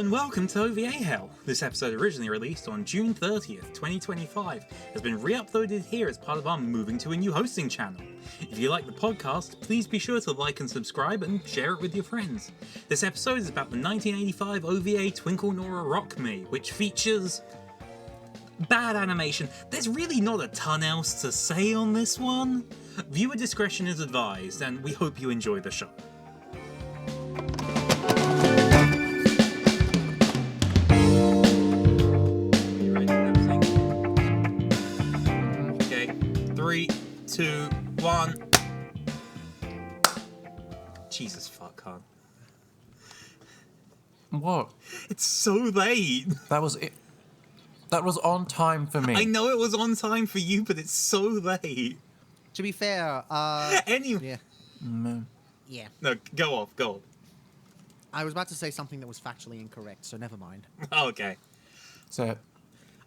and welcome to OVA Hell. This episode, originally released on June 30th, 2025, has been re-uploaded here as part of our moving to a new hosting channel. If you like the podcast, please be sure to like and subscribe and share it with your friends. This episode is about the 1985 OVA Twinkle Nora Rock Me, which features bad animation. There's really not a ton else to say on this one. Viewer discretion is advised, and we hope you enjoy the show. You ready and everything? Okay, 3, 2, 1. Jesus fuck, hon. What? It's so late. That was it. That was on time for me. I know it was on time for you, but it's so late. To be fair, Anyway. yeah. Yeah. No, go off. I was about to say something that was factually incorrect, so never mind. Okay. So,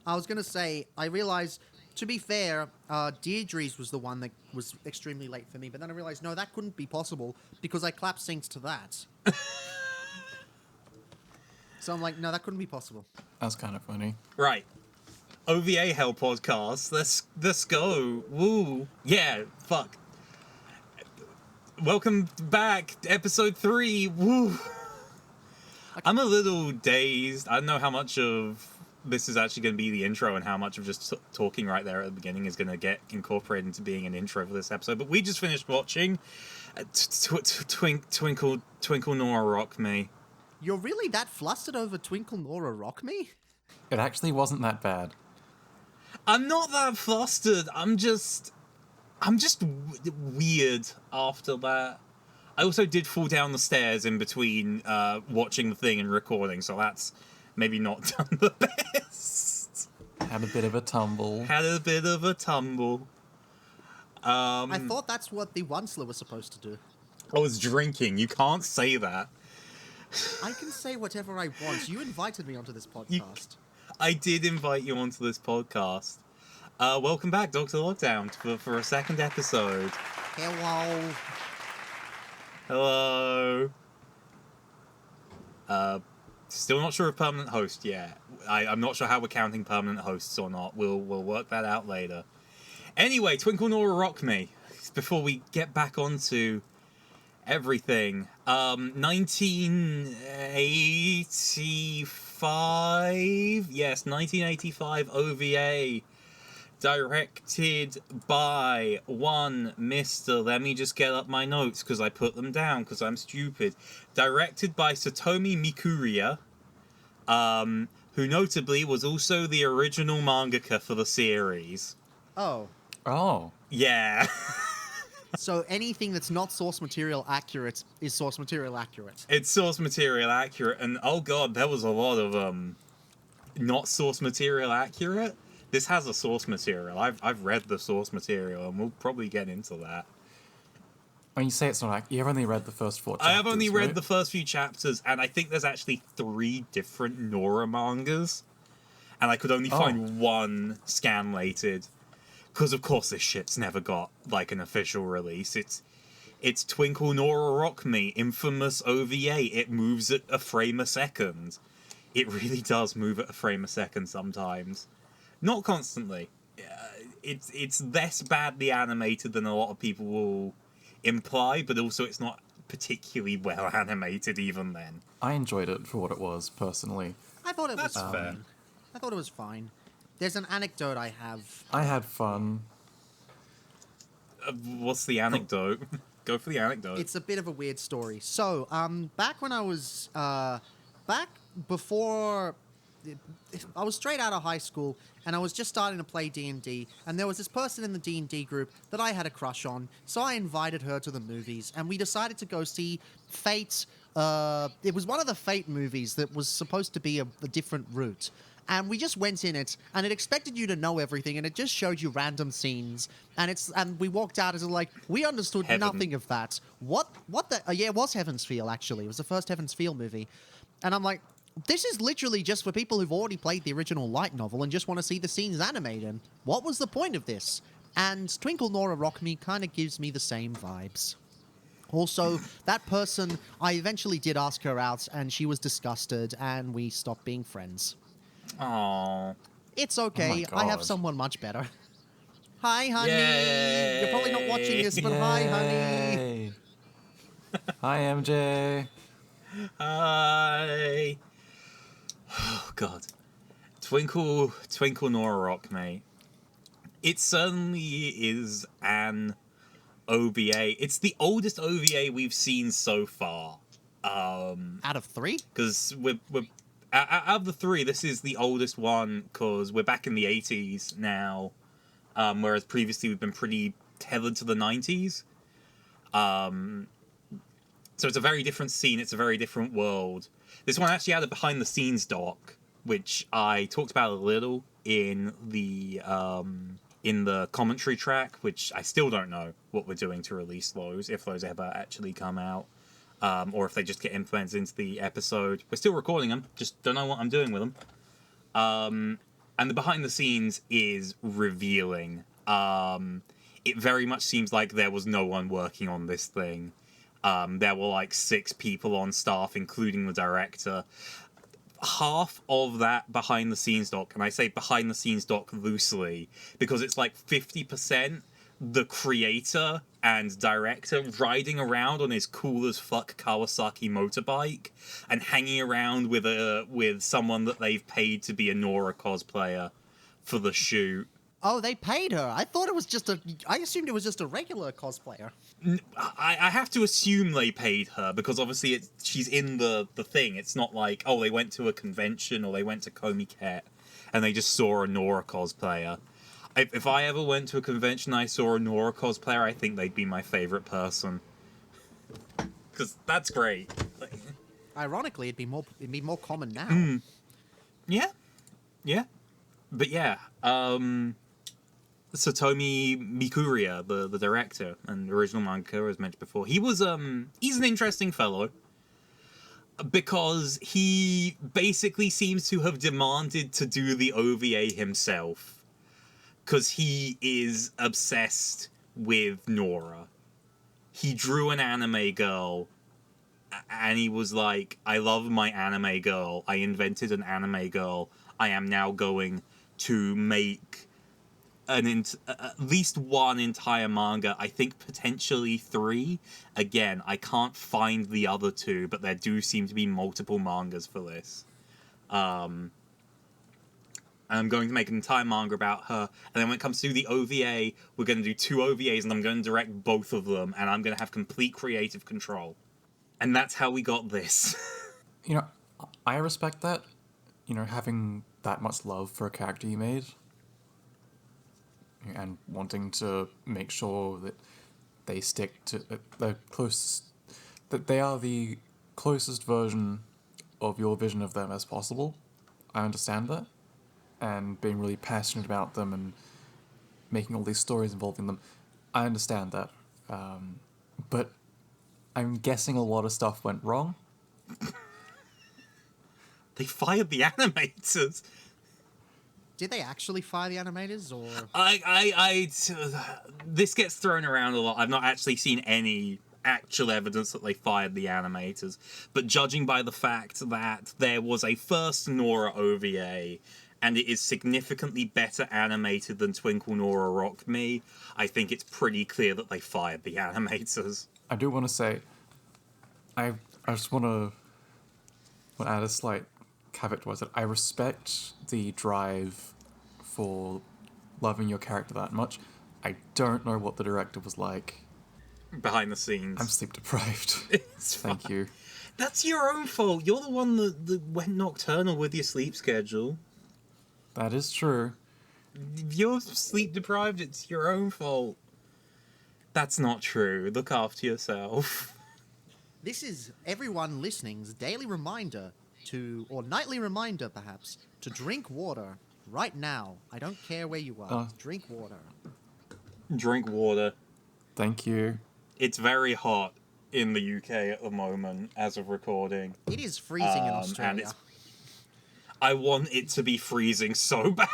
I was going to say, I realized, to be fair, Deirdre's was the one that was extremely late for me, but then I realized, no, that couldn't be possible, because I clap syncs to that. So I'm like, no, that couldn't be possible. that's kind of funny. Right. OVA Hell podcast. Let's go. Woo. Yeah, fuck. Welcome back, episode 3. Woo. I'm a little dazed. I don't know how much of this is actually going to be the intro and how much of just talking right there at the beginning is going to get incorporated into being an intro for this episode. But we just finished watching Twinkle Nora Rock Me. You're really that flustered over Twinkle Nora Rock Me? It actually wasn't that bad. I'm not that flustered. I'm just weird after that. I also did fall down the stairs in between watching the thing and recording, so that's maybe not done the best. Had a bit of a tumble. I thought that's what the Onceler was supposed to do. I was drinking. You can't say that. I can say whatever I want. You invited me onto this podcast. I did invite you onto this podcast. Welcome back, DrLockdown, for a second episode. Hello. Still not sure of permanent host yet. I'm not sure how we're counting permanent hosts or not. We'll work that out later. Anyway, Twinkle Nora Rock Me. Before we get back onto everything, 1985. Yes, 1985 OVA. Directed by one Mr. Let me just get up my notes because I put them down because I'm stupid. Directed by Satomi Mikuria, who notably was also the original mangaka for the series. Oh. Yeah. So anything that's not source material accurate is source material accurate. It's source material accurate, and oh god, there was a lot of not source material accurate. This has a source material. I've read the source material, and we'll probably get into that. When you say it's not like, you've only read the first 4 chapters, I have only read right? the first few chapters, and I think there's actually 3 different Nora mangas, and I could only find one scanlated, because of course this shit's never got like an official release. It's Twinkle Nora Rock Me, infamous OVA. It moves at a frame a second. It really does move at a frame a second sometimes. Not constantly. It's less badly animated than a lot of people will imply, but also it's not particularly well animated even then. I enjoyed it for what it was, personally. I thought it was That's fair. fine. I thought it was fine. There's an anecdote I have. I had fun. What's the anecdote? Go for the anecdote. It's a bit of a weird story. So, back when I was, back before, I was straight out of high school, and I was just starting to play D&D, and there was this person in the D&D group that I had a crush on, so I invited her to the movies, and we decided to go see Fate. It was one of the Fate movies that was supposed to be a different route. And we just went in it, and it expected you to know everything, and it just showed you random scenes. And we walked out as like, we understood nothing of that. What the? Yeah, it was Heaven's Feel, actually. It was the first Heaven's Feel movie. And I'm like, this is literally just for people who've already played the original light novel and just want to see the scenes animated. What was the point of this? And Twinkle Nora Rock Me kind of gives me the same vibes. Also, that person, I eventually did ask her out, and she was disgusted, and we stopped being friends. Aww. It's okay. I have God. someone much better. Hi, honey. Yay. You're probably not watching this, but hi, honey. Yay. Hi, MJ. Hi. Oh God. Twinkle Nora Rock, mate. It certainly is an OVA. It's the oldest OVA we've seen so far. Out of 3? Because we're out of the 3, this is the oldest one because we're back in the 80s now, whereas previously we've been pretty tethered to the 90s. So it's a very different scene. It's a very different world. This one actually had a behind the scenes doc, which I talked about a little in the commentary track, which I still don't know what we're doing to release those, if those ever actually come out. Or if they just get implemented into the episode. We're still recording them, just don't know what I'm doing with them. And the behind the scenes is revealing. It very much seems like there was no one working on this thing. There were like 6 people on staff, including the director. Half of that behind the scenes doc, and I say behind the scenes doc loosely, because it's like 50% the creator and director riding around on his cool as fuck Kawasaki motorbike and hanging around with someone that they've paid to be a Nora cosplayer for the shoot. Oh, they paid her. I assumed it was just a regular cosplayer. I have to assume they paid her because obviously she's in the thing. It's not like, oh, they went to a convention or they went to Comiket and they just saw a Nora cosplayer. If I ever went to a convention and I saw a Nora cosplayer, I think they'd be my favorite person. Because that's great. Ironically, it'd be more common now. Yeah. But yeah, Satomi Mikuria, the director and original manga, as mentioned before, he's an interesting fellow because he basically seems to have demanded to do the OVA himself because he is obsessed with Nora. He drew an anime girl and he was like, I love my anime girl. I invented an anime girl. I am now going to make at least one entire manga, I think potentially 3. Again, I can't find the other 2, but there do seem to be multiple mangas for this. And I'm going to make an entire manga about her, and then when it comes to the OVA, we're going to do 2 OVAs, and I'm going to direct both of them, and I'm going to have complete creative control. And that's how we got this. You know, I respect that. You know, having that much love for a character you made and wanting to make sure that they stick to the closest, that they are the closest version of your vision of them as possible. I understand that, and being really passionate about them and making all these stories involving them, I understand that. But I'm guessing a lot of stuff went wrong. They fired the animators. Did they actually fire the animators, or...? This gets thrown around a lot. I've not actually seen any actual evidence that they fired the animators, but judging by the fact that there was a first Nora OVA, and it is significantly better animated than Twinkle Nora Rock Me, I think it's pretty clear that they fired the animators. I do want to say, I just want to add a slight caveat was that I respect the drive for loving your character that much. I don't know what the director was like. Behind the scenes. I'm sleep deprived. It's Thank fine. you. That's your own fault. You're the one that went nocturnal with your sleep schedule. That is true. If you're sleep deprived, it's your own fault. That's not true. Look after yourself. This is everyone listening's daily reminder or nightly reminder perhaps, to drink water right now. I don't care where you are. Drink water. Drink water. Thank you. It's very hot in the UK at the moment, as of recording. It is freezing in Australia. And I want it to be freezing so bad.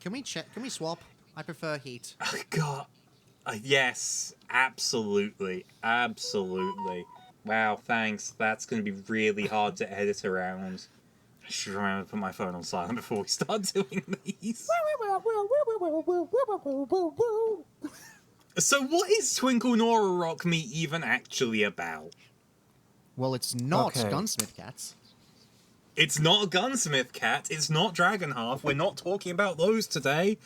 Can we check? Can we swap? I prefer heat. Oh, God. Yes, absolutely. Absolutely. Wow, thanks. That's going to be really hard to edit around. I should remember to put my phone on silent before we start doing these. So what is Twinkle Nora Rock Me even actually about? Well, it's not Okay. Gunsmith Cats. It's not a Gunsmith Cat. It's not Dragonhearth. We're not talking about those today.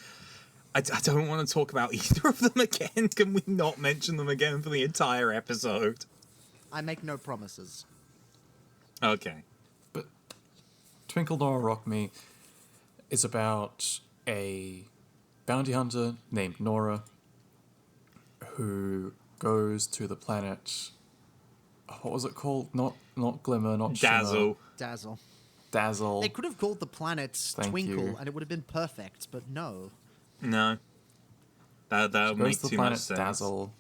I don't want to talk about either of them again. Can we not mention them again for the entire episode? I make no promises. Okay. But Twinkle Nora Rock Me is about a bounty hunter named Nora who goes to the planet. What was it called? Not Glimmer, not Dazzle. Dazzle. Dazzle. They could have called the planet Thank Twinkle, you. and it would have been perfect, but no. No. That would Goes make to the too planet much sense. Dazzle.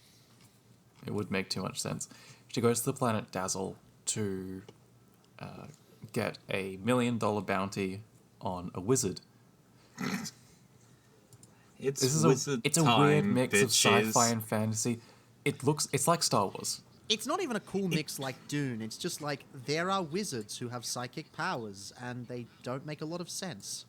It would make too much sense. She goes to the planet Dazzle to get a $1 million bounty on a wizard. It's This is wizard it's a time, weird mix of bitches. sci-fi and fantasy. It's like Star Wars. It's not even a cool mix like Dune. It's just like there are wizards who have psychic powers, and they don't make a lot of sense.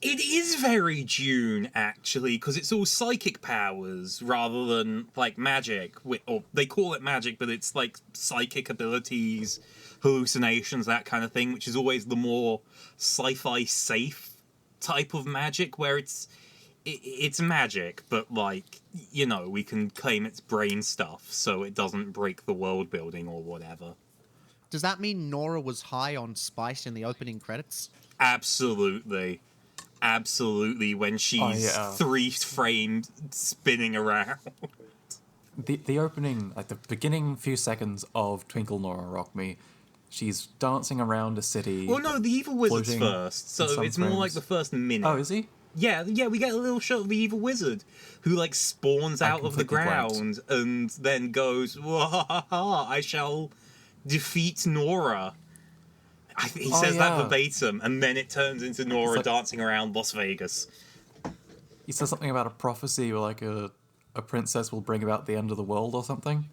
It is very Dune, actually, because it's all psychic powers rather than, like, magic. Or they call it magic, but it's, like, psychic abilities, hallucinations, that kind of thing, which is always the more sci-fi safe type of magic, where it's magic, but, like, you know, we can claim it's brain stuff, so it doesn't break the world building or whatever. Does that mean Nora was high on spice in the opening credits? Absolutely. Absolutely, when she's three-framed spinning around. The opening, like the beginning few seconds of Twinkle Nora Rock Me, she's dancing around a city. Well, no, the evil wizard's floating first, in so some it's more like frames. the first minute. Oh, is he? Yeah, we get a little shot of the evil wizard, who, like, spawns out of the completely blanked. ground and then goes, "Wahaha, I shall defeat Nora." He says that yeah. verbatim, and then it turns into Nora like- dancing around Las Vegas. He says something about a prophecy where like a princess will bring about the end of the world or something.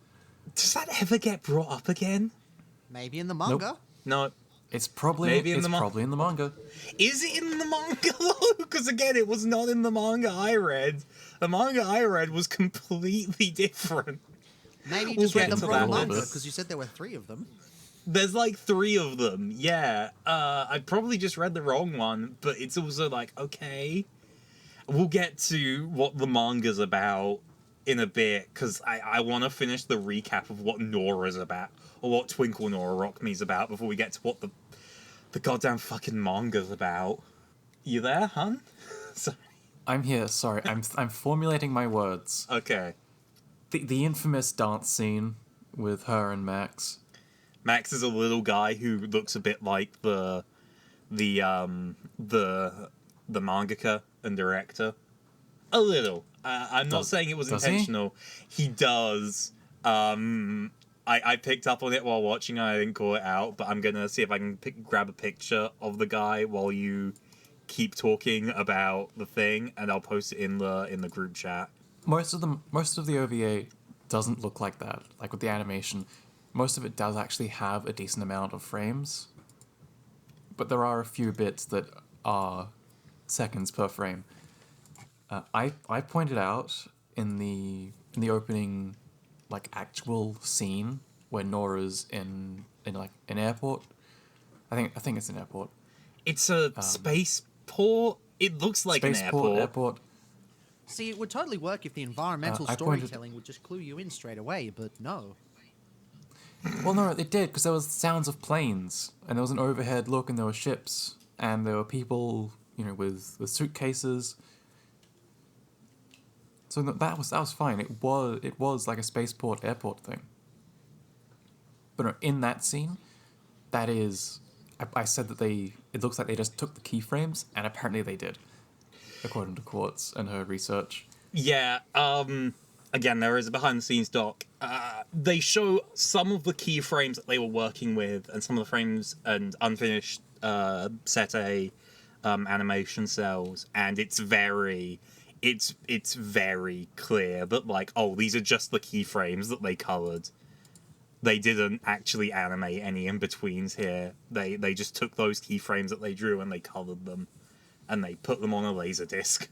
Does that ever get brought up again? Maybe in the manga. No. It's probably Maybe in the probably in the manga. Is it in the manga, though? Because, again, it was not in the manga I read. The manga I read was completely different. Maybe you We'll just read get the to wrong that manga, later. because you said there were 3 of them. There's like 3 of them, yeah. I probably just read the wrong one, but it's also like, okay. We'll get to what the manga's about in a bit, because I want to finish the recap of what Nora's about, or what Twinkle Nora Rock Me's about, before we get to what the goddamn fucking manga's about. You there, hun? Sorry. I'm here. Sorry, I'm formulating my words. Okay. The infamous dance scene with her and Max. Max is a little guy who looks a bit like the mangaka and director. A little. I'm not saying it was does he? intentional. He does. I picked up on it while watching. I didn't call it out, but I'm gonna see if I can grab a picture of the guy while you keep talking about the thing, and I'll post it in the group chat. Most of the OVA doesn't look like that. Like with the animation, most of it does actually have a decent amount of frames, but there are a few bits that are seconds per frame. I pointed out in the opening, like actual scene where Nora's in like an airport. I think it's an airport. It's a spaceport. It looks like an Airport. See, it would totally work if the environmental I pointed- storytelling would just clue you in straight away, but no. Well, no, it did, because there was sounds of planes, and there was an overhead look, and there were ships, and there were people, with suitcases. So that was fine. It was like a spaceport airport thing. But no, in that scene, that is, I said that it looks like they just took the keyframes, and apparently they did, according to Quartz and her research. Yeah, again, there is a behind-the-scenes doc. They show some of the keyframes that they were working with, and some of the frames and unfinished Set A animation cells, and it's very it's very clear that, like, oh, these are just the keyframes that they colored. They didn't actually animate any in-betweens here. They just took those keyframes that they drew and they colored them, and they put them on a laserdisc.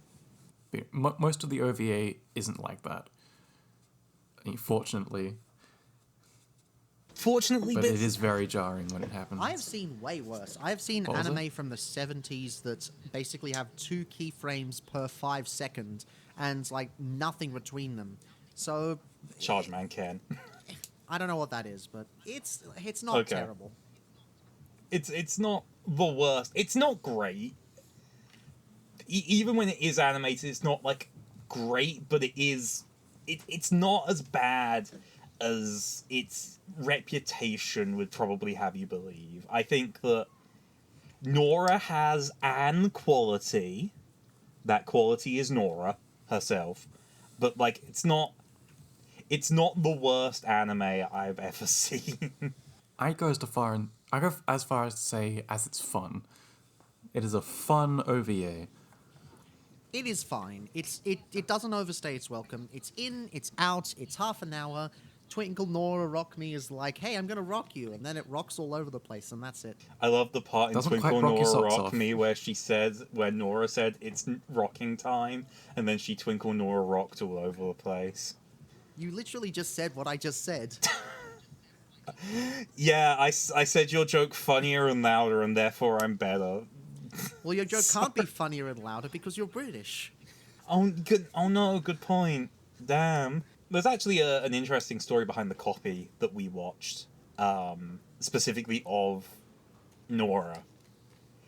Most of the OVA isn't like that. Fortunately. But it is very jarring when it happens. I have seen way worse. I have seen anime from the 70s that basically have 2 keyframes per 5 seconds and, like, nothing between them. So... Chargeman Ken. I don't know what that is, but it's not terrible. It's not the worst. It's not great. Even when it is animated, it's not, like, great, but it is... It's not as bad as its reputation would probably have you believe. I think that Nora has an quality. That quality is Nora herself. But, like, it's not the worst anime I've ever seen. I go as far as to say as it's fun. It is a fun OVA. It is fine. It doesn't overstay its welcome. It's in, it's out, it's half an hour. Twinkle Nora Rock Me is like, hey, I'm gonna rock you, and then it rocks all over the place, and that's it. I love the part in Doesn't Twinkle quite rock your Nora socks Rock off. Me where Nora said it's rocking time, and then she Twinkle Nora rocked all over the place. You literally just said what I just said. Yeah, I said your joke funnier and louder, and therefore I'm better. Well, your joke can't be funnier and louder because you're British. Oh, good. Oh no, good point. Damn. There's actually an interesting story behind the copy that we watched, specifically of Nora.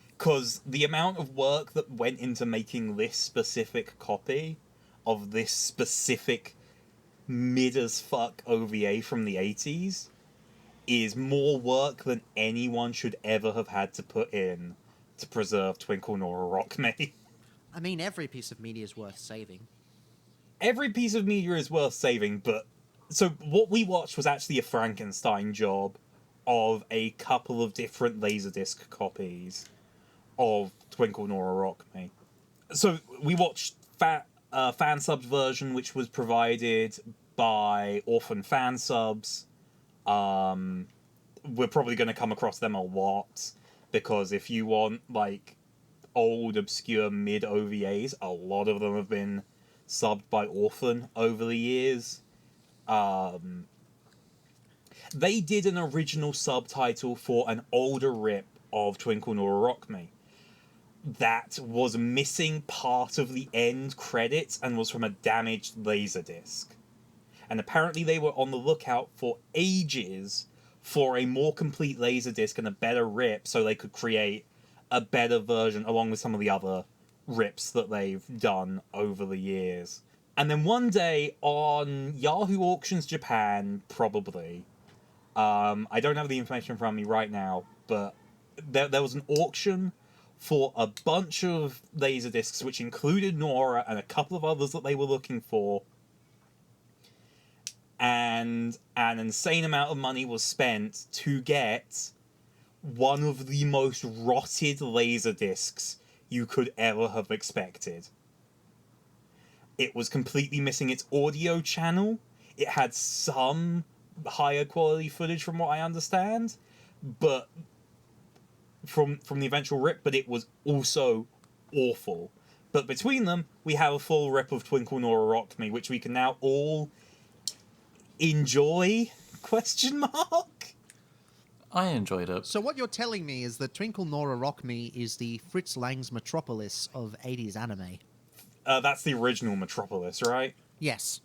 Because the amount of work that went into making this specific copy of this specific mid-as-fuck OVA from the 80s is more work than anyone should ever have had to put in to preserve Twinkle Nora Rock Me. I mean, every piece of media is worth saving. Every piece of media is worth saving, but... So, what we watched was actually a Frankenstein job of a couple of different Laserdisc copies of Twinkle Nora Rock Me. So, we watched fan subs version, which was provided by Orphan Fan Subs. We're probably going to come across them a lot, because if you want, like, old, obscure mid-OVAs, a lot of them have been subbed by Orphan over the years. They did an original subtitle for an older rip of Twinkle Nora Rock Me that was missing part of the end credits and was from a damaged Laserdisc. And apparently they were on the lookout for ages for a more complete Laserdisc and a better rip so they could create a better version along with some of the other rips that they've done over the years. And then one day on Yahoo Auctions Japan, probably, I don't have the information in front of me right now, but there was an auction for a bunch of Laserdiscs, which included Nora and a couple of others that they were looking for. And an insane amount of money was spent to get one of the most rotted Laserdiscs you could ever have expected. It was completely missing its audio channel. It had some higher quality footage from what I understand, but from the eventual rip, but it was also awful. But between them, we have a full rip of Twinkle Nora Rock Me, which we can now all enjoy? ? I enjoyed it. So what you're telling me is that Twinkle Nora Rock Me is the Fritz Lang's Metropolis of 80s anime. That's the original Metropolis, right? Yes.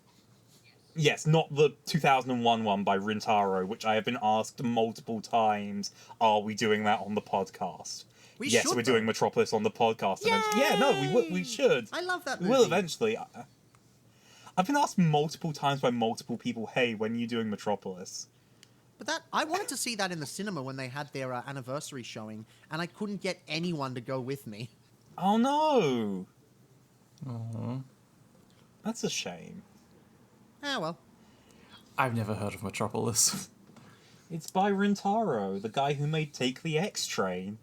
Yes, not the 2001 one by Rintaro, which I have been asked multiple times, are we doing that on the podcast? Yes, we're doing Metropolis on the podcast. Yeah, no, we should. I love that We movie. will eventually. I've been asked multiple times by multiple people, hey, when are you doing Metropolis? But I wanted to see that in the cinema when they had their anniversary showing, and I couldn't get anyone to go with me. Oh no! Aww. That's a shame. Ah, well. I've never heard of Metropolis. It's by Rintaro, the guy who made Take the X Train.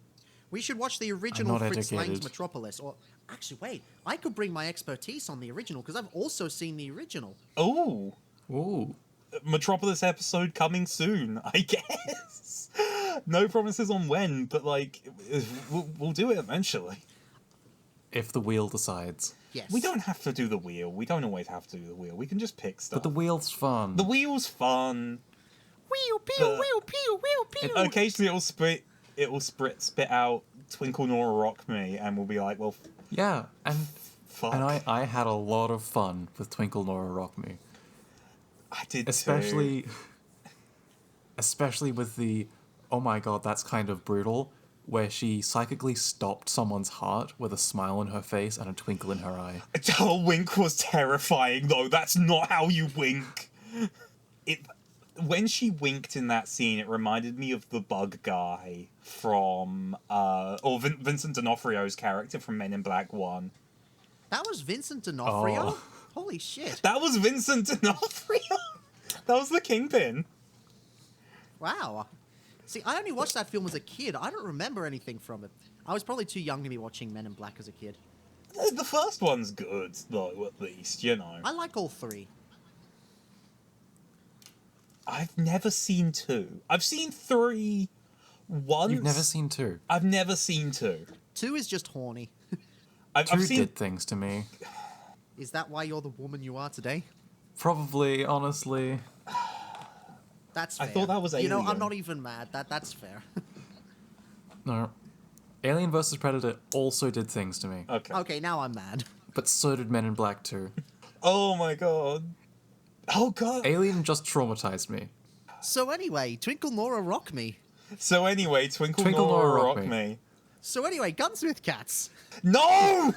We should watch the original not Fritz Lang's educated. Metropolis, or Actually, wait. I could bring my expertise on the original because I've also seen the original. Oh, Ooh. Metropolis episode coming soon, I guess. No promises on when, but like, we'll do it eventually. If the wheel decides. Yes. We don't have to do the wheel. We don't always have to do the wheel. We can just pick stuff. But the wheel's fun. The wheel's fun. Wheel, pew, But- wheel, pew, wheel, pew. Occasionally it will spit out Twinkle Nora Rock Me, and we'll be like, well, Yeah, and fuck. and I had a lot of fun with Twinkle Nora Rock Me. I did Especially too. especially with the oh my god, that's kind of brutal, where she psychically stopped someone's heart with a smile on her face and a twinkle in her eye. Her wink was terrifying, though. That's not how you wink. When she winked in that scene, it reminded me of the bug guy from, Vincent D'Onofrio's character from Men in Black 1. That was Vincent D'Onofrio? Oh. Holy shit. That was Vincent D'Onofrio! That was the Kingpin. Wow. See, I only watched that film as a kid. I don't remember anything from it. I was probably too young to be watching Men in Black as a kid. The first one's good, though, at least, you know. I like all three. I've never seen 2. I've seen 3 once. You've never seen 2. I've never seen 2. 2 is just horny. I've 2 seen... did things to me. Is that why you're the woman you are today? Probably, honestly. That's I fair. thought that was You know, Alien. I'm not even mad. That's fair. No. Alien vs. Predator also did things to me. Okay. Okay, now I'm mad. But so did Men in Black 2. Oh my god. Oh god. Alien just traumatized me. So anyway, Twinkle Nora Rock Me. So anyway, Twinkle Twinkle Nora Nora Rock Rock Me. So anyway, Gunsmith Cats. No!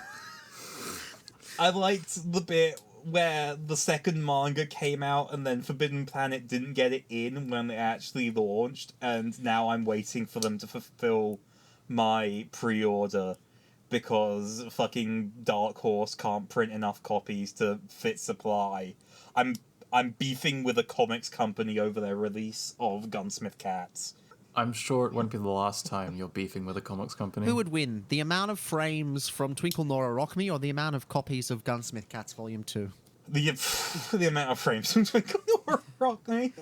I liked the bit where the second manga came out and then Forbidden Planet didn't get it in when it actually launched, and now I'm waiting for them to fulfill my pre-order because fucking Dark Horse can't print enough copies to fit supply. I'm beefing with a comics company over their release of Gunsmith Cats. I'm sure it won't be the last time you're beefing with a comics company. Who would win? The amount of frames from Twinkle Nora Rock Me or the amount of copies of Gunsmith Cats Volume 2? The amount of frames from Twinkle Nora Rock Me.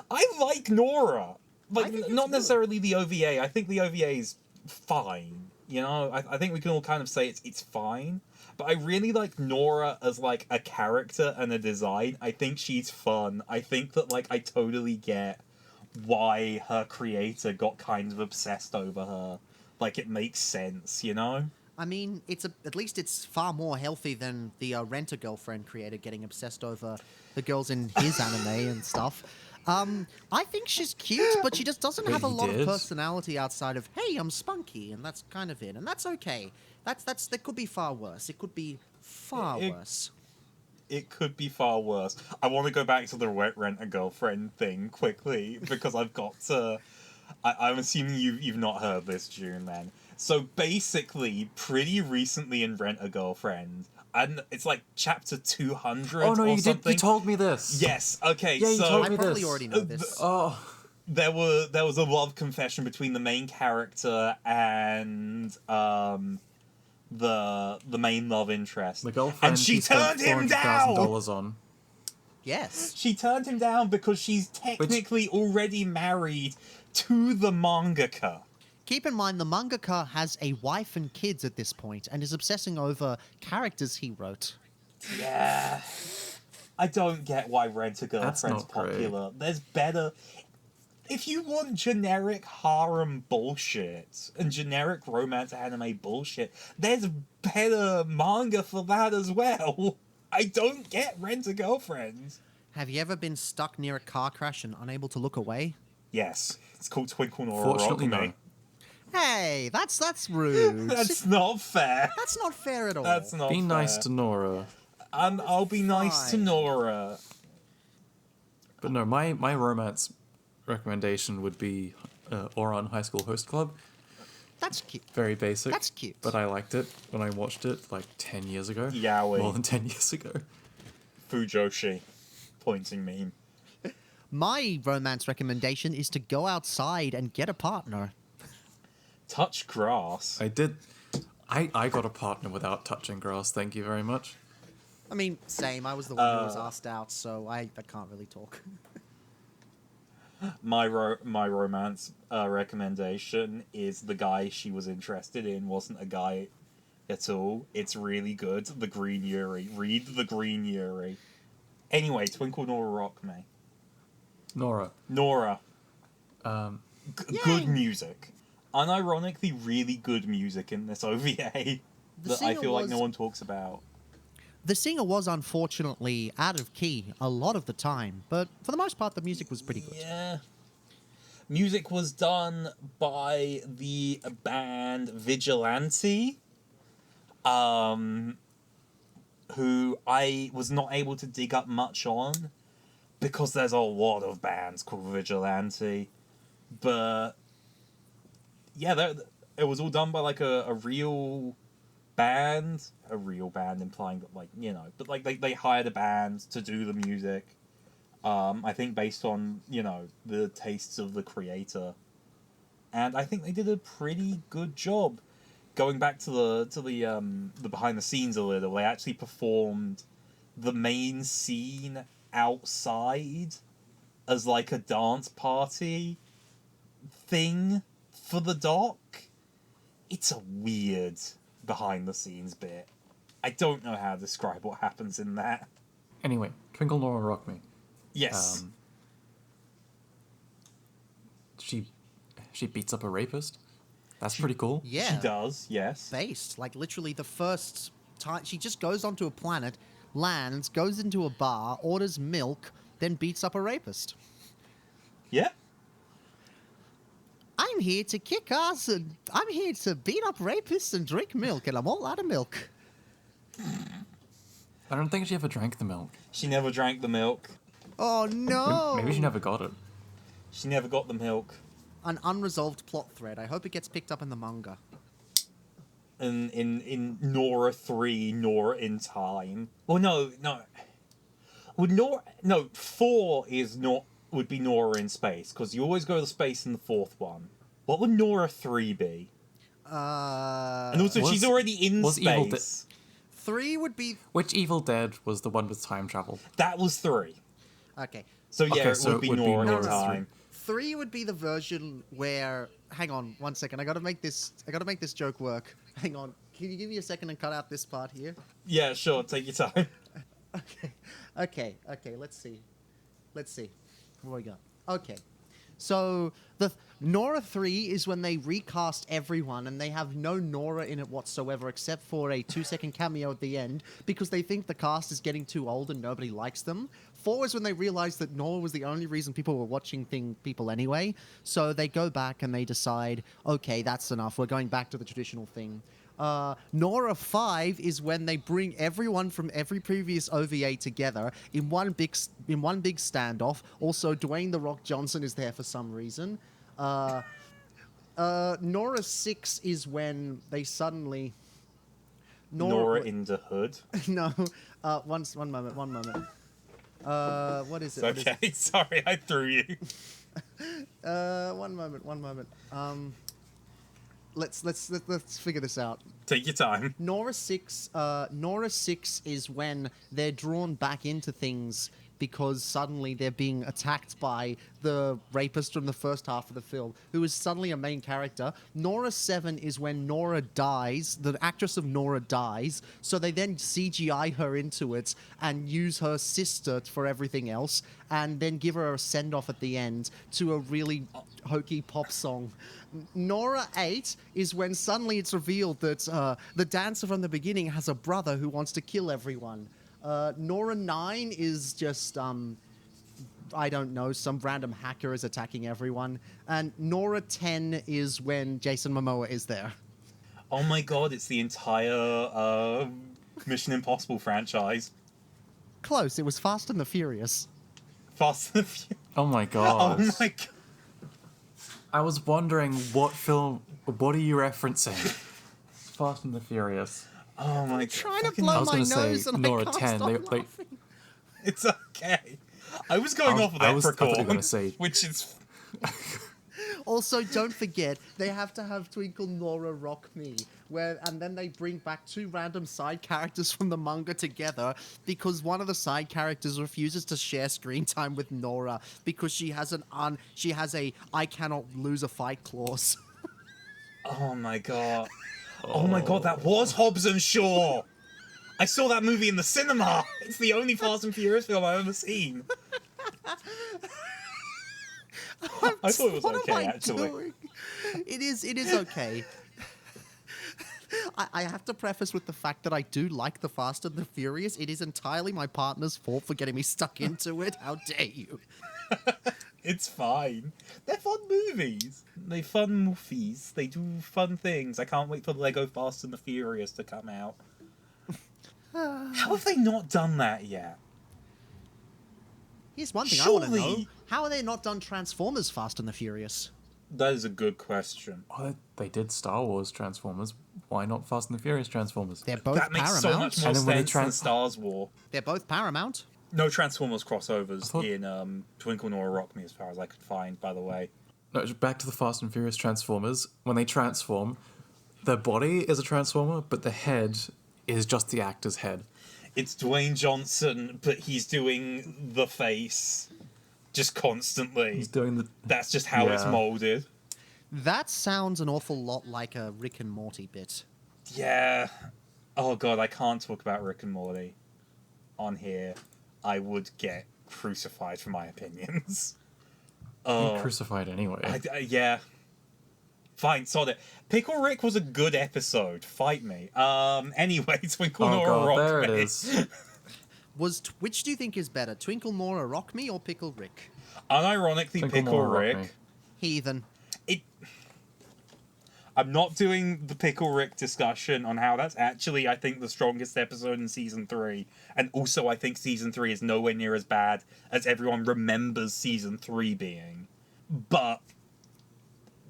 I like Nora. I think Like, it's not good. necessarily the OVA. I think the OVA is fine. You know, I think we can all kind of say it's fine. But I really like Nora as, like, a character and a design. I think she's fun. I think that, like, I totally get why her creator got kind of obsessed over her. Like, it makes sense, you know? I mean, at least it's far more healthy than the Rent-A-Girlfriend creator getting obsessed over the girls in his anime and stuff. I think she's cute, but she just doesn't Wait, have a he lot of did? personality outside of, hey, I'm spunky, and that's kind of it, and that's okay. That could be far worse. It could be far It- worse. It could be far worse. I want to go back to the Rent-A-Girlfriend thing quickly, because I've got to... I'm assuming you've not heard this, June, then. So basically, pretty recently in Rent-A-Girlfriend, and it's like chapter 200 Oh no, or you something. did. You told me this. Yes, okay, Yeah, you so... told I me probably this. already know this. Oh, there was a love confession between the main character and the main love interest. the girlfriend and she spent turned him down. $400,000 on. Yes. She turned him down because she's technically already married to the mangaka. Keep in mind, the mangaka has a wife and kids at this point and is obsessing over characters he wrote. Yeah. I don't get why Rent-A-Girlfriend's That's not great. popular. There's better... If you want generic harem bullshit and generic romance anime bullshit, there's better manga for that as well. I don't get Rent-A-Girlfriend. Have you ever been stuck near a car crash and unable to look away? Yes, it's called Twinkle Nora Fortunately, Rock Me. no. Hey, that's rude. That's not fair. That's not fair at all. That's not Be fair. nice to Nora. I'll be nice to fine. Nora. But no, my romance recommendation would be Oran High School Host Club. That's cute. Very basic. That's cute. But I liked it when I watched it like 10 years ago. Yowie. More than 10 years ago. Fujoshi. Pointing meme. My romance recommendation is to go outside and get a partner. Touch grass. I did. I got a partner without touching grass, thank you very much. I mean, same. I was the one who was asked out, so I can't really talk. My romance recommendation is the guy she was interested in wasn't a guy at all. It's really good. The Green Yuri. Read The Green Yuri. Anyway, Twinkle Nora Rock Me. Nora. Good music. Unironically, really good music in this OVA that I feel like no one talks about. The singer was unfortunately out of key a lot of the time, but for the most part, the music was pretty good. Yeah. Music was done by the band Vigilante, who I was not able to dig up much on because there's a lot of bands called Vigilante. But yeah, it was all done by like a real band, implying that, like, you know, but like they hired a band to do the music. I think based on, you know, the tastes of the creator, and I think they did a pretty good job. Going back to the behind the scenes a little, they actually performed the main scene outside as like a dance party thing for the doc. It's a weird behind the scenes bit. I don't know how to describe what happens in that. Anyway, Twinkle Nora Rock Me. Yes. She beats up a rapist. That's pretty cool. Yeah. She does, yes. Based. Like, literally the first time. She just goes onto a planet, lands, goes into a bar, orders milk, then beats up a rapist. Yeah. I'm here to kick ass and I'm here to beat up rapists and drink milk, and I'm all out of milk. I don't think she ever drank the milk. She never drank the milk. Oh no! Maybe she never got it. She never got the milk. An unresolved plot thread. I hope it gets picked up in the manga. In Nora 3, Nora in Time. Well, no. Would Nora... No, 4 is not... would be Nora in space, because you always go to space in the 4th one. What would Nora 3 be? And also, she's already in space. 3 would be... Which Evil Dead was the one with time travel? That was 3. Okay. So yeah, Okay, it so would be it would be Nora in Nora Time. 3 would be the version where... Hang on, 1 second. I gotta make this joke work. Hang on. Can you give me a second and cut out this part here? Yeah, sure. Take your time. Okay. Let's see. What we got? Okay. So the Nora 3 is when they recast everyone and they have no Nora in it whatsoever except for a 2-second cameo at the end because they think the cast is getting too old and nobody likes them. 4 is when they realize that Nora was the only reason people were watching people anyway. So they go back and they decide, okay, that's enough. We're going back to the traditional thing. Nora 5 is when they bring everyone from every previous OVA together in one big standoff. Also, Dwayne "The Rock" Johnson is there for some reason. Nora 6 is when they suddenly... Nora in the Hood. No, one moment. What is it? Okay, sorry, I threw you. One moment. Let's figure this out. Take your time. Nora 6 is when they're drawn back into things because suddenly they're being attacked by the rapist from the first half of the film, who is suddenly a main character. Nora 7 is when Nora dies, the actress of Nora dies, so they then CGI her into it and use her sister for everything else, and then give her a send-off at the end to a really hokey pop song. Nora 8 is when suddenly it's revealed that the dancer from the beginning has a brother who wants to kill everyone. Nora 9 is just, I don't know, some random hacker is attacking everyone. And Nora 10 is when Jason Momoa is there. Oh my god, it's the entire Mission Impossible franchise. Close, it was Fast and the Furious. Fast and the Furious. Oh my god. Oh my god. I was wondering what are you referencing? Fast and the Furious. Oh my god. Trying to blow my nose and Nora I can't 10. stop They, laughing. It's okay. I was going off of that I thought you were gonna say- which is... Also, don't forget, they have to have Twinkle Nora Rock Me, and then they bring back two random side characters from the manga together because one of the side characters refuses to share screen time with Nora because she has a I cannot lose a fight clause. Oh my god. Oh my god, that was Hobbs and Shaw! I saw that movie in the cinema! It's the only Fast and Furious film I've ever seen. I thought it was okay, actually. Doing? It is okay. I have to preface with the fact that I do like the Fast and the Furious. It is entirely my partner's fault for getting me stuck into it. How dare you? It's fine. They're fun movies. They're fun movies. They do fun things. I can't wait for Lego Fast and the Furious to come out. How have they not done that yet? Here's one thing Surely. I want to know. How are they not done Transformers Fast and the Furious? That is a good question. Oh, they did Star Wars Transformers. Why not Fast and the Furious Transformers? They're both That makes Paramount. so much more And then when they sense than Stars War. They're both Paramount. No Transformers crossovers thought- in Twinkle Nora Rock Me, as far as I could find, by the way. No, back to the Fast and Furious Transformers. When they transform, their body is a transformer, but the head is just the actor's head. It's Dwayne Johnson, but he's doing the face just constantly. He's doing the... That's just how it's Yeah. molded. That sounds an awful lot like a Rick and Morty bit. Yeah. Oh god, I can't talk about Rick and Morty on here. I would get crucified for my opinions. He crucified anyway. Yeah. Fine, sod it. Pickle Rick was a good episode. Fight me. Anyway, Twinkle Oh Nora god, Rock there it Me. is. Which do you think is better, Twinkle Nora Rock Me or Pickle Rick? Unironically, Twinkle Pickle Nora Rock Me. Rick. Heathen. I'm not doing the Pickle Rick discussion on how that's actually, I think, the strongest episode in Season 3. And also, I think Season 3 is nowhere near as bad as everyone remembers Season 3 being. But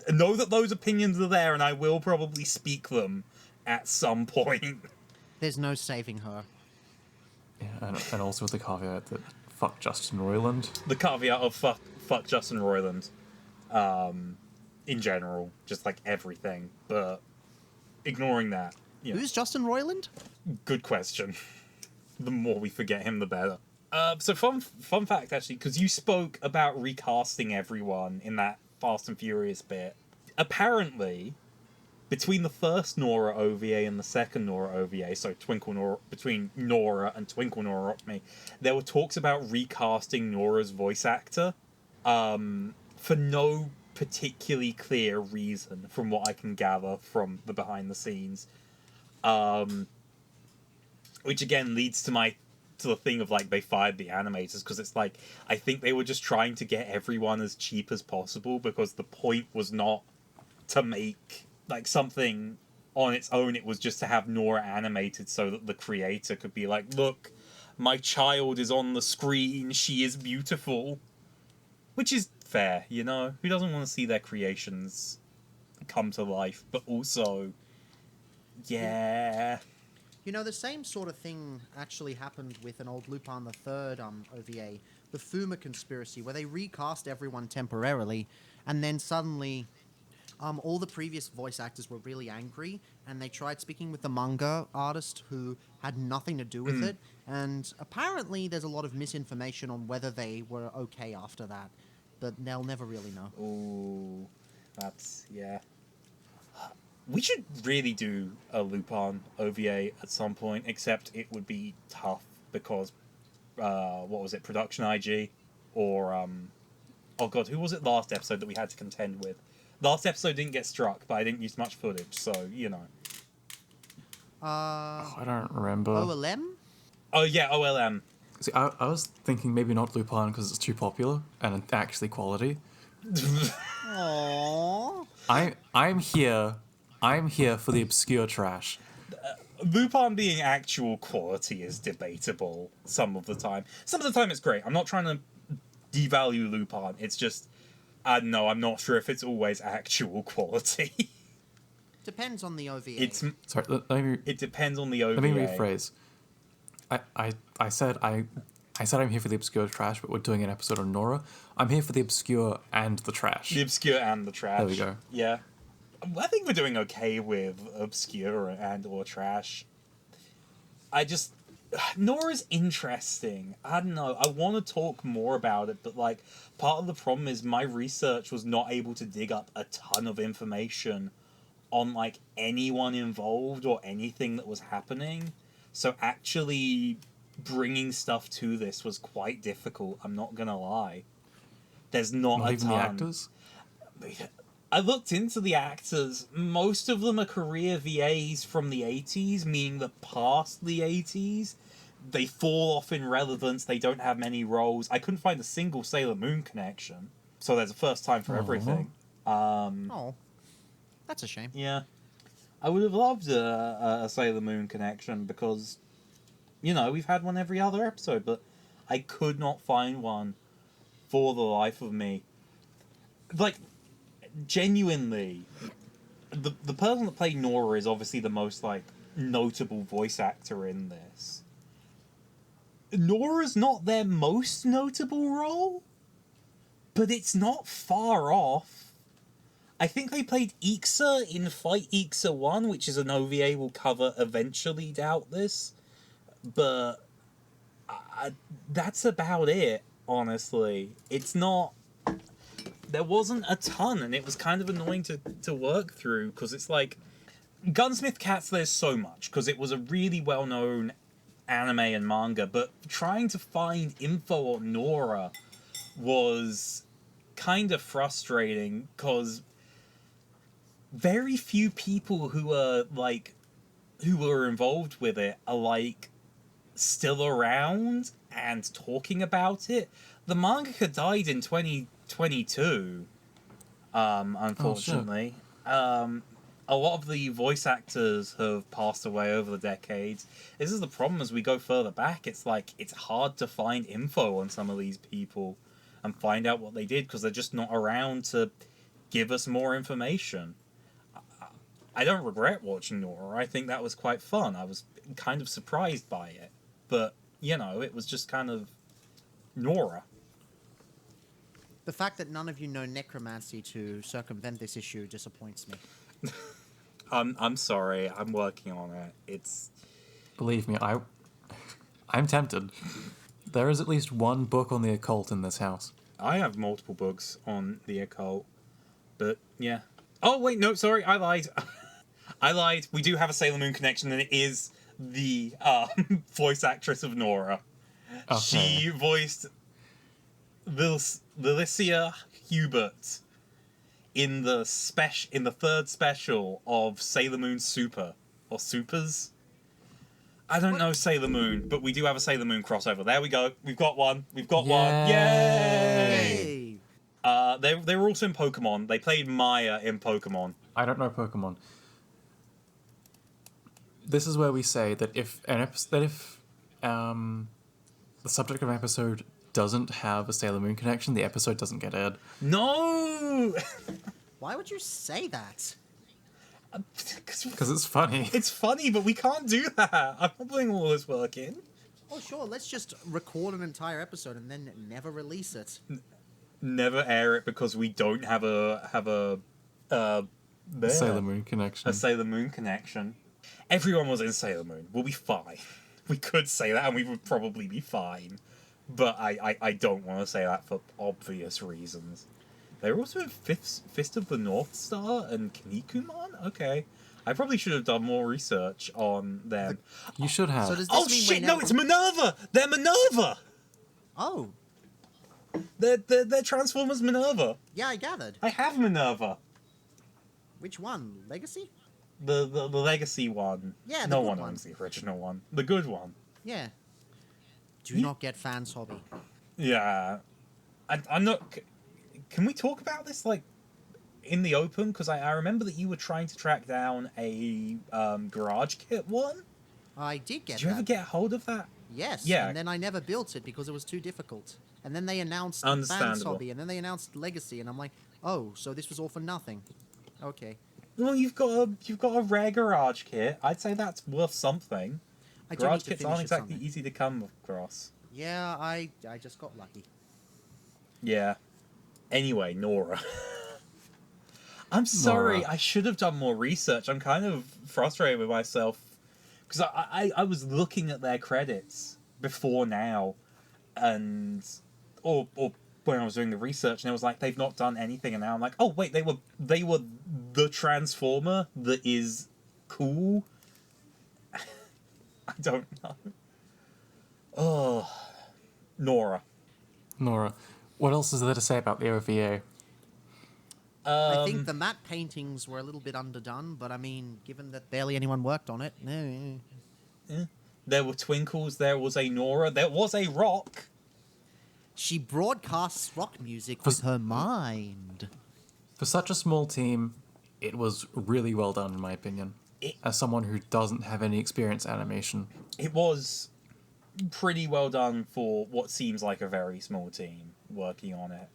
know that those opinions are there, and I will probably speak them at some point. There's no saving her. Yeah, and also with the caveat that fuck Justin Roiland. The caveat of fuck Justin Roiland. In general, just like everything, but ignoring that, you know, Who's Justin Roiland? good question. The more we forget him, the better. So fun fact actually, because you spoke about recasting everyone in that Fast and Furious bit. Apparently, between the first Nora OVA and the second Nora OVA, so between Nora and Twinkle Nora Rock Me, there were talks about recasting Nora's voice actor, for no particularly clear reason, from what I can gather from the behind the scenes, which again leads to the thing of like they fired the animators, because it's like I think they were just trying to get everyone as cheap as possible, because the point was not to make like something on its own, it was just to have Nora animated so that the creator could be like, look, my child is on the screen, she is beautiful, which is fair, you know? Who doesn't want to see their creations come to life? But also, yeah. You know, the same sort of thing actually happened with an old Lupin the Third OVA, the Fuma Conspiracy, where they recast everyone temporarily, and then suddenly all the previous voice actors were really angry, and they tried speaking with the manga artist who had nothing to do with it, and apparently there's a lot of misinformation on whether they were okay after that. But they'll never really know. Ooh, that's, yeah. We should really do a Lupin OVA at some point, except it would be tough because, what was it, Production IG? Or, oh god, who was it last episode that we had to contend with? Last episode didn't get struck, but I didn't use much footage, so, you know. I don't remember. OLM? Oh yeah, OLM. See, I was thinking maybe not Lupin because it's too popular and actually quality. Aww. I'm here for the obscure trash. Lupin being actual quality is debatable some of the time. Some of the time it's great. I'm not trying to devalue Lupin. It's just, no, I'm not sure if it's always actual quality. Depends on the OVA. Sorry, let me It depends on the OVA. let me rephrase. I said I I said I'm here for the obscure trash, but we're doing an episode on Nora. I'm here for the obscure and the trash. The obscure and the trash. There we go. Yeah. I think we're doing okay with obscure and or trash. Nora's interesting. I don't know. I want to talk more about it, but like part of the problem is my research was not able to dig up a ton of information on like anyone involved or anything that was happening. So actually bringing stuff to this was quite difficult. I'm not gonna lie. There's not a even ton. the actors? I looked into the actors. Most of them are career VAs from the 80s, meaning that past the 80s, they fall off in relevance. They don't have many roles. I couldn't find a single Sailor Moon connection. So there's a first time for everything. Oh, that's a shame. Yeah. I would have loved a Sailor Moon connection because, you know, we've had one every other episode, but I could not find one for the life of me. Like, genuinely, the person that played Nora is obviously the most, like, notable voice actor in this. Nora's not their most notable role, but it's not far off. I think they played Ixa in Fight Ixa 1, which is an OVA we'll cover eventually, doubt this. But that's about it, honestly. It's not... There wasn't a ton, and it was kind of annoying to work through, because it's like... Gunsmith Cats, there's so much, because it was a really well-known anime and manga, but trying to find info on Nora was kind of frustrating, because very few people who were involved with it are, like, still around and talking about it. The mangaka died in 2022, unfortunately. A lot of the voice actors have passed away over the decades. This is the problem as we go further back. It's like, it's hard to find info on some of these people and find out what they did because they're just not around to give us more information. I don't regret watching Nora. I think that was quite fun. I was kind of surprised by it. But, you know, it was just kind of Nora. The fact that none of you know necromancy to circumvent this issue disappoints me. I'm sorry. I'm working on it. It's... Believe me, I'm tempted. There is at least one book on the occult in this house. I have multiple books on the occult. But, yeah. Oh, wait, no, sorry. I lied. I lied. We do have a Sailor Moon connection, and it is the voice actress of Nora. Okay. She voiced Valicia Hubert in the third special of Sailor Moon Super or Supers. I don't know Sailor Moon, but we do have a Sailor Moon crossover. There we go. We've got one. We've got one. Yay! They were also in Pokemon. They played Maya in Pokemon. I don't know Pokemon. This is where we say that if the subject of an episode doesn't have a Sailor Moon connection, the episode doesn't get aired. No! Why would you say that? Because it's funny. It's funny, but we can't do that. I'm not putting all this work in. Oh, sure, let's just record an entire episode and then never release it. Never air it because we don't have a Sailor Moon connection. A Sailor Moon connection. Everyone was in Sailor Moon. We'll be fine. We could say that and we would probably be fine. But I don't want to say that for obvious reasons. They were also in Fist of the North Star and Kinnikuman? Okay. I probably should have done more research on them. You should have. So does this Oh mean shit, we're no, now... it's Minerva! They're Minerva! Oh, They're Transformers Minerva. yeah, I gathered. I have Minerva. Which one? Legacy? The legacy one. Yeah, the no good one one. owns the original one. The good one. Yeah. Do not get fans hobby. Yeah. I'm not... Can we talk about this, like, in the open? Because I remember that you were trying to track down a Garage Kit one. I did get Did you that. ever get hold of that? Yes. Yeah. And then I never built it because it was too difficult. And then they announced Fans Understandable. Hobby, and then they announced Legacy, and I'm like, oh, so this was all for nothing. Okay. Well, you've got a rare Garage Kit. I'd say that's worth something. I do need Garage to Kits finish aren't it exactly someday. easy to come across. Yeah, I just got lucky. Yeah. Anyway, Nora. I'm sorry, Nora. I should have done more research. I'm kind of frustrated with myself because I was looking at their credits before now, and or when I was doing the research, and it was like they've not done anything, and now I'm like, oh wait, they were the Transformer that is cool. I don't know. Oh, Nora. Nora. What else is there to say about the OVA? I think the matte paintings were a little bit underdone, but I mean, given that barely anyone worked on it, There were twinkles. There was a Nora. There was a rock. she broadcasts rock music with her mind. For such a small team, it was really well done, in my opinion. As someone who doesn't have any experience animation. It was pretty well done for what seems like a very small team working on it.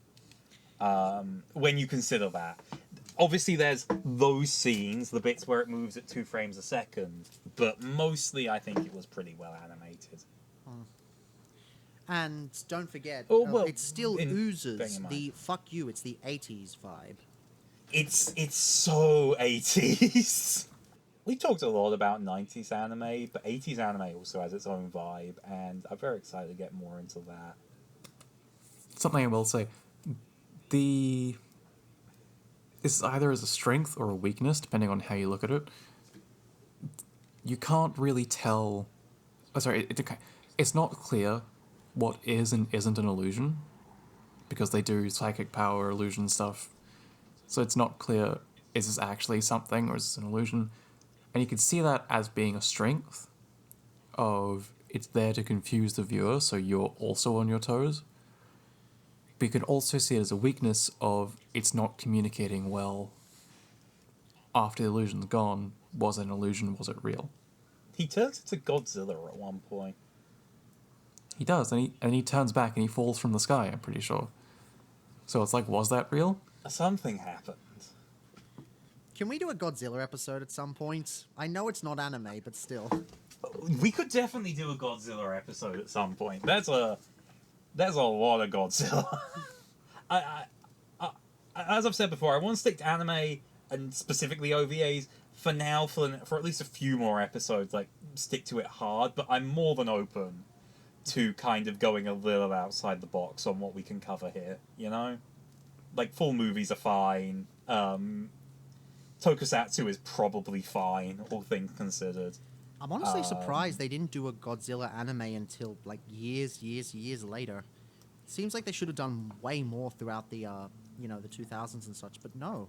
When you consider that. Obviously, there's those scenes, the bits where it moves at 2 frames a second, but mostly I think it was pretty well animated. And don't forget, it still bearing oozes in mind. the fuck you, it's the 80s vibe. It's so 80s. We talked a lot about 90s anime, but 80s anime also has its own vibe, and I'm very excited to get more into that. Something I will say, this either is a strength or a weakness, depending on how you look at it. You can't really tell... it's not clear what is and isn't an illusion, because they do psychic power illusion stuff. So it's not clear, is this actually something or is this an illusion? And you can see that as being a strength of it's there to confuse the viewer, so you're also on your toes. But you can also see it as a weakness of it's not communicating well after the illusion's gone. Was it an illusion? Was it real? He turns into Godzilla at one point. He does, and he turns back and he falls from the sky, I'm pretty sure. So it's like, was that real? Something happened. Can we do a Godzilla episode at some point? I know it's not anime, but still. We could definitely do a Godzilla episode at some point. There's a lot of Godzilla. I as I've said before, I want to stick to anime and specifically OVAs for now, for at least a few more episodes. Like, stick to it hard, but I'm more than open to kind of going a little outside the box on what we can cover here. You know, like full movies are fine. Tokusatsu is probably fine, all things considered. I'm honestly surprised they didn't do a Godzilla anime until like years later. Seems like they should have done way more throughout the the 2000s and such, but no.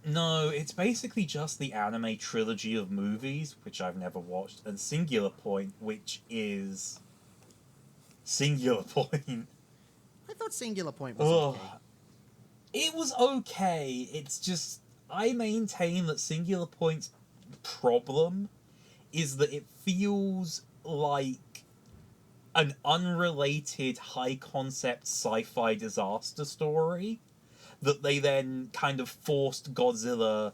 No, it's basically just the anime trilogy of movies, which I've never watched, and Singular Point, which is Singular Point. I thought Singular Point was okay. It was okay. It's just I maintain that Singular Point's problem is that it feels like an unrelated high-concept sci-fi disaster story that they then kind of forced Godzilla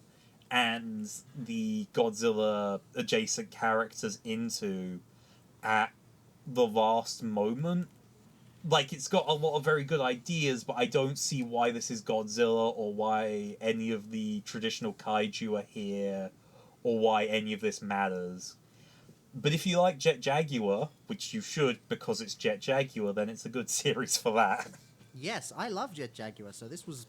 and the Godzilla-adjacent characters into at the last moment. Like, it's got a lot of very good ideas, but I don't see why this is Godzilla or why any of the traditional kaiju are here or why any of this matters. But if you like Jet Jaguar, which you should because it's Jet Jaguar, then it's a good series for that. Yes, I love Jet Jaguar, so this was...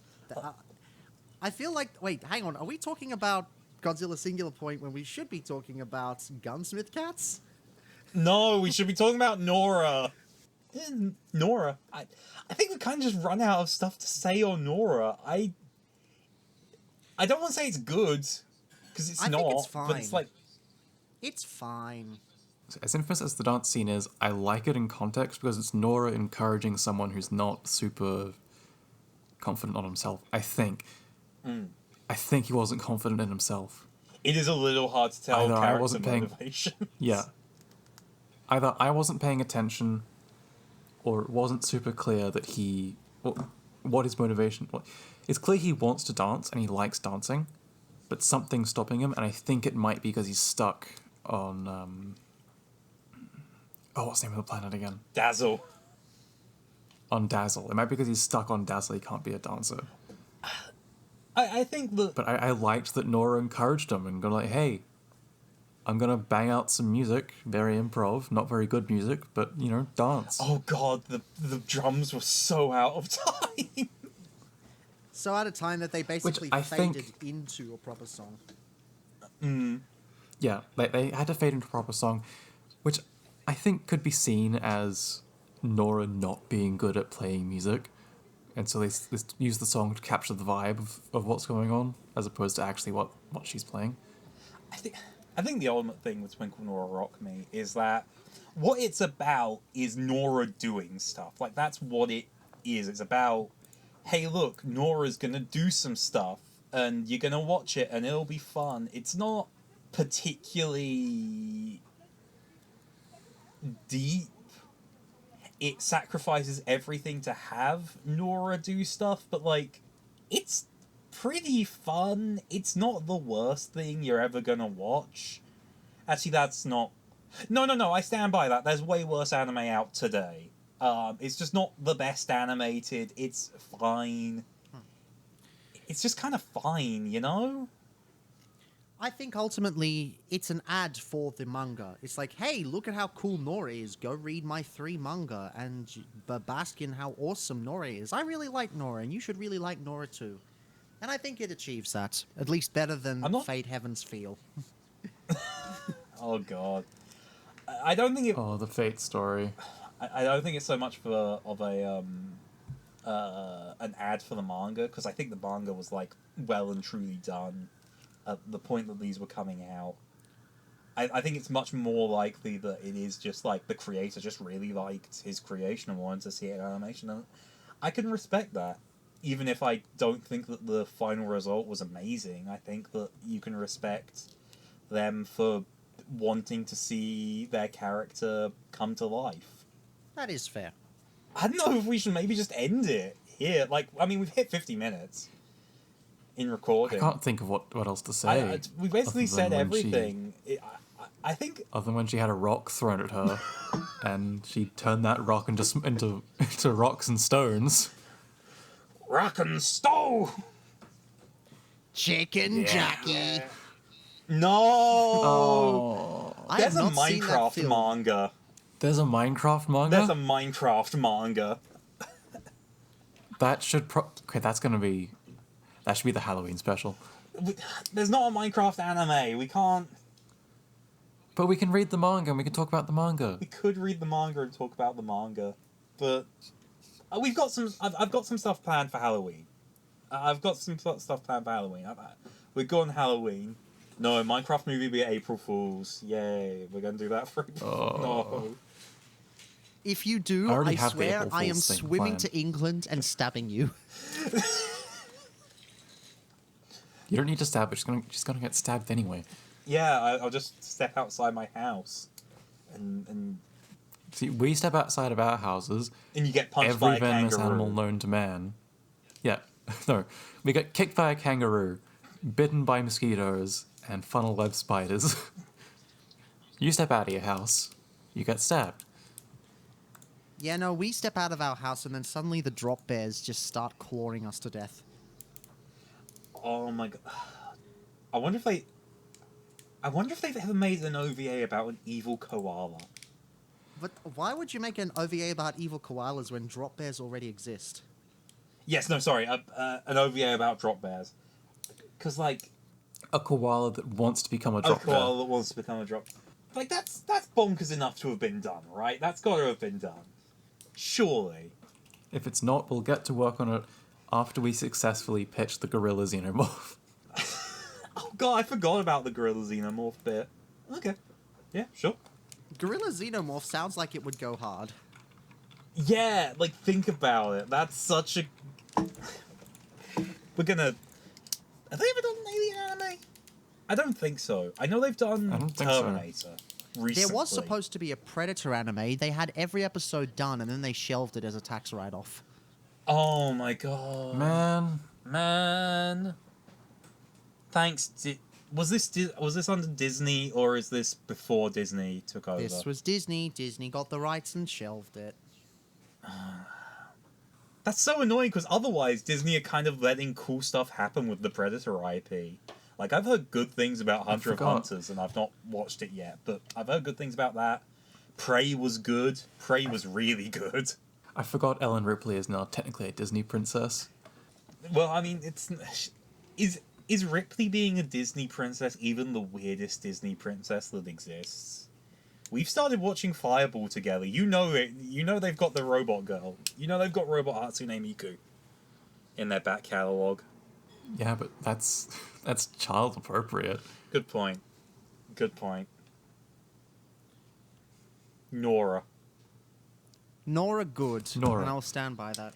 I feel like... Wait, hang on. Are we talking about Godzilla Singular Point when we should be talking about Gunsmith Cats? No, we should be talking about Nora. Nora. I think we kind of just run out of stuff to say on Nora. I don't want to say it's good, because it's not. Think it's fine. But it's like... It's fine. As infamous as the dance scene is, I like it in context because it's Nora encouraging someone who's not super confident on himself, I think. I think he wasn't confident in himself. It is a little hard to tell Either character I wasn't paying... motivation. Yeah. Either I wasn't paying attention, or it wasn't super clear that he... what his motivation was. It's clear he wants to dance and he likes dancing, but something's stopping him, and I think it might be because he's stuck on Oh, what's the name of the planet again? Dazzle. On Dazzle. It might be because he's stuck on Dazzle, he can't be a dancer. I think that... But I liked that Nora encouraged him and go like, hey, I'm gonna bang out some music, very improv, not very good music, but, you know, dance. Oh god, the drums were so out of time. So at a time that they basically I faded think- into a proper song. Yeah, they had to fade into a proper song, which I think could be seen as Nora not being good at playing music. And so they use the song to capture the vibe of what's going on, as opposed to actually what she's playing. I think the ultimate thing with Twinkle Nora Rock Me is that what it's about is Nora doing stuff. Like, that's what it is. It's about, hey, look, Nora's gonna do some stuff, and you're gonna watch it, and it'll be fun. It's not particularly deep. It sacrifices everything to have Nora do stuff, but, like, it's pretty fun. It's not the worst thing you're ever gonna watch. Actually, that's not... No, I stand by that. There's way worse anime out today. It's just not the best animated. It's fine. It's just kind of fine, you know? I think ultimately it's an ad for the manga. It's like, hey, look at how cool Nora is. Go read my 3 manga and bask in how awesome Nora is. I really like Nora, and you should really like Nora too. And I think it achieves that. At least better than Fate Heaven's Feel. Oh, God. I don't think it... Oh, the Fate story. I don't think it's so much of an ad for the manga, because I think the manga was, like, well and truly done at the point that these were coming out. I think it's much more likely that it is just, like, the creator just really liked his creation and wanted to see it in animation. And I can respect that. Even if I don't think that the final result was amazing, I think that you can respect them for wanting to see their character come to life. That is fair. I don't know if we should maybe just end it here. Like, I mean, we've hit 50 minutes in recording. I can't think of what else to say. We basically other said than when everything. I think... Other than when she had a rock thrown at her, and she turned that rock into rocks and stones. Rock and stone! Chicken Jackie. Yeah. No! Oh. I There's a have not seen that Minecraft film. manga. There's a Minecraft manga? There's a Minecraft manga. That should okay, that should be the Halloween special. There's not a Minecraft anime. We can't... But we can read the manga and we can talk about the manga. We could read the manga and talk about the manga, but we've got some... I've got some stuff planned for Halloween. I've got some stuff planned for Halloween. We're going Halloween. No, Minecraft movie be April Fools. Yay, we're going to do that for... No. If you do, I already I have the swear April I am Fool's thing swimming planned. to England and stabbing you. You don't need to stab her, she's gonna get stabbed anyway. Yeah, I'll just step outside my house. And See, we step outside of our houses, you get punched by every a venomous kangaroo. animal known to man. Yeah, no. We get kicked by a kangaroo, bitten by mosquitoes, and funnel web spiders. You step out of your house, you get stabbed. Yeah, no, we step out of our house and then suddenly the drop bears just start clawing us to death. Oh my god. I wonder if they've ever made an OVA about an evil koala. But why would you make an OVA about evil koalas when drop bears already exist? Yes, no, sorry, an OVA about drop bears. Because, like, A koala that wants to become a a drop bear. koala that wants to become a drop... Like, that's bonkers enough to have been done, right? That's got to have been done. Surely. If it's not, we'll get to work on it after we successfully pitch the gorilla xenomorph. Oh god, I forgot about the gorilla xenomorph bit. Okay. Yeah, sure. Gorilla Xenomorph sounds like it would go hard. Yeah, like, think about it. That's such a... We're gonna... Have they ever done an alien anime? I don't think so. I know they've done I don't think so. Terminator recently. There was supposed to be a Predator anime. They had every episode done and then they shelved it as a tax write-off. Oh my god. Man. Man. Thanks, was this under Disney, or is this before Disney took over? This was Disney. Disney got the rights and shelved it. That's so annoying, because otherwise Disney are kind of letting cool stuff happen with the Predator IP. Like, I've heard good things about Hunter of Hunters, and I've not watched it yet, but I've heard good things about that. Prey was good. Prey was really good. I forgot Ellen Ripley is now technically a Disney princess. Well, I mean, is Ripley being a Disney princess even the weirdest Disney princess that exists? We've started watching Fireball together. You know it. You know they've got the robot girl. You know they've got Robot Hatsune Miku in their back catalogue. Yeah, but that's child appropriate. Good point. Good point. Nora. Nora good. Nora. And I'll stand by that.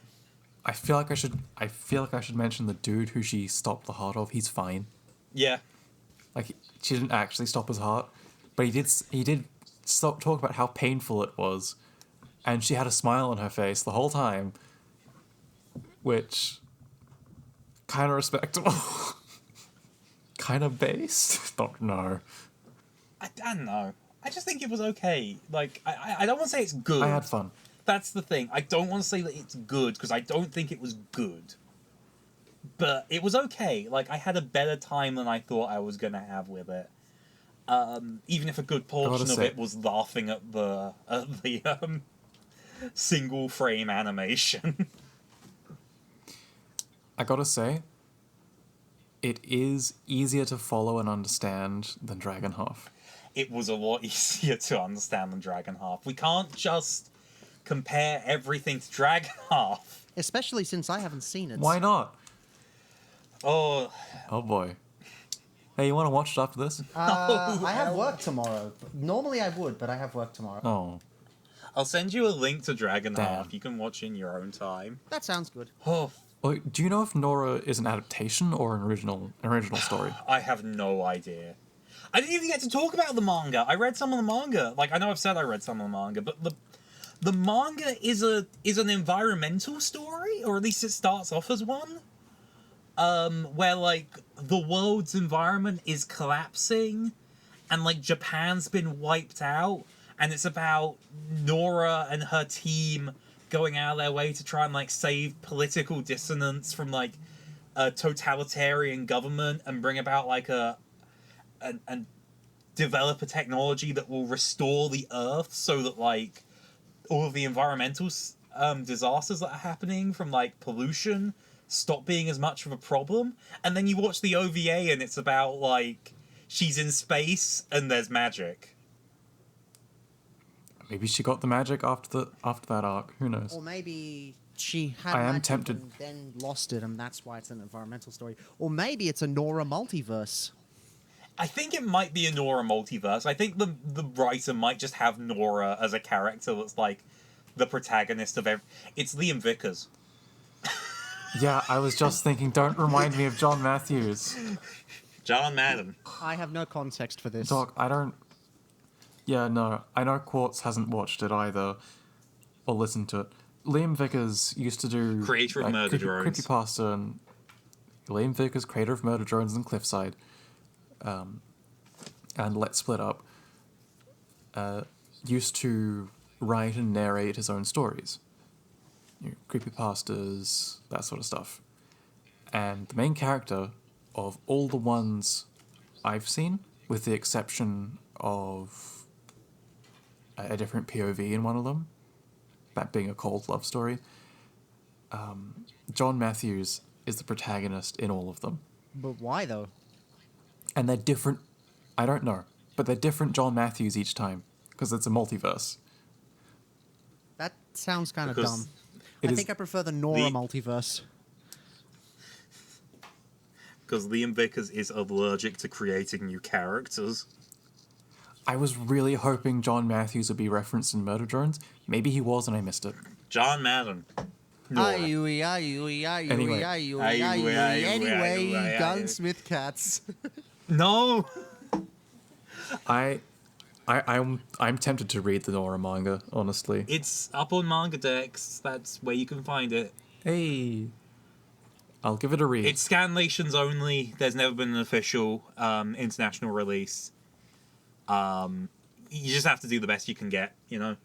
I feel like I should mention the dude who she stopped the heart of. He's fine. Yeah. Like, she didn't actually stop his heart, but he did talk about how painful it was, and she had a smile on her face the whole time, which kind of respectable, kind of based. Don't know. I don't know. I just think it was okay. Like, I don't want to say it's good. I had fun. That's the thing. I don't want to say that it's good, because I don't think it was good. But it was okay. Like, I had a better time than I thought I was going to have with it. Even if a good portion of it was laughing at the single frame animation. I gotta say, it is easier to follow and understand than Dragonheart. It was a lot easier to understand than Dragonheart. We can't just compare everything to Dragonheart. Especially since I haven't seen it. Why not? Oh boy. Hey, you want to watch it after this? I have work tomorrow. Normally I would, but I have work tomorrow. Oh. I'll send you a link to Dragonheart. Damn. You can watch in your own time. That sounds good. Oh, Well, do you know if Nora is an adaptation or an original story? I have no idea. I didn't even get to talk about the manga. I read some of the manga. Like, I know I've said I read some of the manga, but the manga is an environmental story, or at least it starts off as one. Where, like, the world's environment is collapsing, and, like, Japan's been wiped out, and it's about Nora and her team going out of their way to try and, like, save political dissonance from, like, a totalitarian government and bring about, like, and develop a technology that will restore the Earth so that, like, all of the environmental disasters that are happening from, like, pollution stop being as much of a problem. And then you watch the OVA and it's about, like, she's in space and there's magic. Maybe she got the magic after that arc. Who knows? Or maybe she had I am magic tempted. and then lost it, and that's why it's an environmental story. Or maybe it's a Nora multiverse. I think it might be a Nora multiverse. I think the writer might just have Nora as a character that's, like, the protagonist of every... It's Liam Vickers. Yeah, I was just thinking, don't remind me of John Matthews. John Madden. I have no context for this. Doc, I don't... Yeah, no, I know Quartz hasn't watched it either, or listened to it. Liam Vickers used to do... Creator of Murder Drones. Creepypasta, and Liam Vickers, creator of Murder Drones and Cliffside, and Let's Split Up, used to write and narrate his own stories. You know, creepypastas, that sort of stuff. And the main character of all the ones I've seen, with the exception of a different POV in one of them, that being a cold love story, John Matthews is the protagonist in all of them. But why, though? And they're different, I don't know, but they're different John Matthews each time, because it's a multiverse. That sounds kind of Because dumb. it I is- think I prefer the Nora multiverse. Because Liam Vickers is allergic to creating new characters. I was really hoping John Matthews would be referenced in Murder Drones. Maybe he was and I missed it. John Madden. Nora. Anyway, gunsmith cats. No! I'm tempted to read the Nora manga, honestly. It's up on Manga Dex. That's where you can find it. Hey. I'll give it a read. It's scanlations only. There's never been an official international release. You just have to do the best you can get, you know?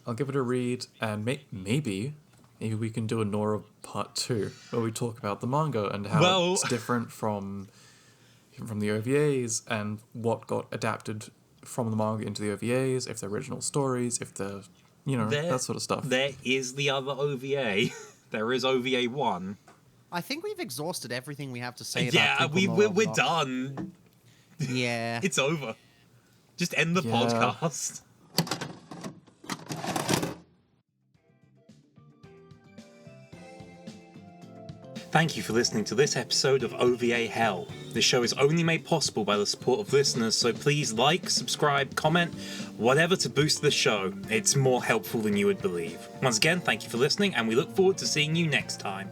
I'll give it a read, and maybe we can do a Nora part 2, where we talk about the manga and how it's different from the OVAs, and what got adapted from the manga into the OVAs, if they're original stories, if they're, that sort of stuff. There is the other OVA. There is OVA 1. I think we've exhausted everything we have to say Yeah, about Twinkle Nora we're Block. done. Yeah. It's over. Just end the podcast. Thank you for listening to this episode of OVA Hell. This show is only made possible by the support of listeners, so please like, subscribe, comment, whatever to boost the show. It's more helpful than you would believe. Once again, thank you for listening, and we look forward to seeing you next time.